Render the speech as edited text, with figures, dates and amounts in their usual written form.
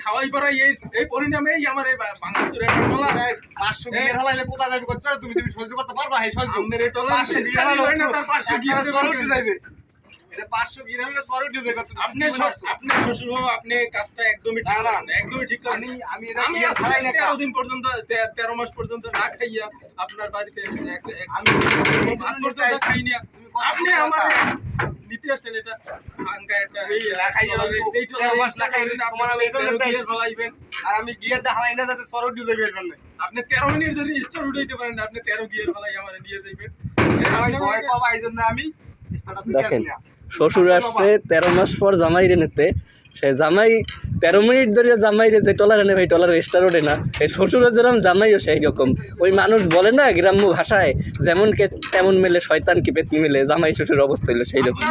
খাওয়াই পড়াই এই পরিণামে আমার বাংলাদেশের টলার 500 গিয়ার হালাইলে কোথা যাবে কত তুমি সহ্য করতে পারবা এই সহ্য আমার এই টলার 500 গিয়ার যাবে এটা 500 গিয়ার হলে সরট দিতে করতে আপনি শ্বশুর হও আপনি কাজটা একদমই ঠিক করেন একদমই ঠিক করেন আমি খাই না 13 দিন পর্যন্ত 13 মাস পর্যন্ত না খাইয়া আপনার বাড়িতে আমি পর্যন্ত খাই না আপনি আমার নিতে আসছেন এটা ভাঙ্গা একটা এই খাইয়া যেই টলার মাস না খাইলে আপনার আমি এজন্য ফলাইবেন আর আমি গিয়ারটা হালাই না যাতে সরট দিয়ে যাবেন না আপনি 13 মিনিট ধরে স্টার্ট উঠাইতে পারেন আপনি 13 গিয়ার ফলাই আমারে নিয়ে যাবেন আমি ভয় পাবো এইজন্য আমি দেখেন শ্বশুর আসছে 13 মাস পর জামাইরে নিতে সে জামাই 13 মিনিট ধরে জামাইরে যে টলার এনে ভাই টলার স্টার ওঠে না এই শ্বশুরের যেরকম জামাইও সেই রকম ওই মানুষ বলে না গ্রাম্য ভাষায় যেমন কে তেমন মেলে শয়তান কি পেতনি মেলে জামাই শ্বশুর অবস্থা হইলো সেই রকম।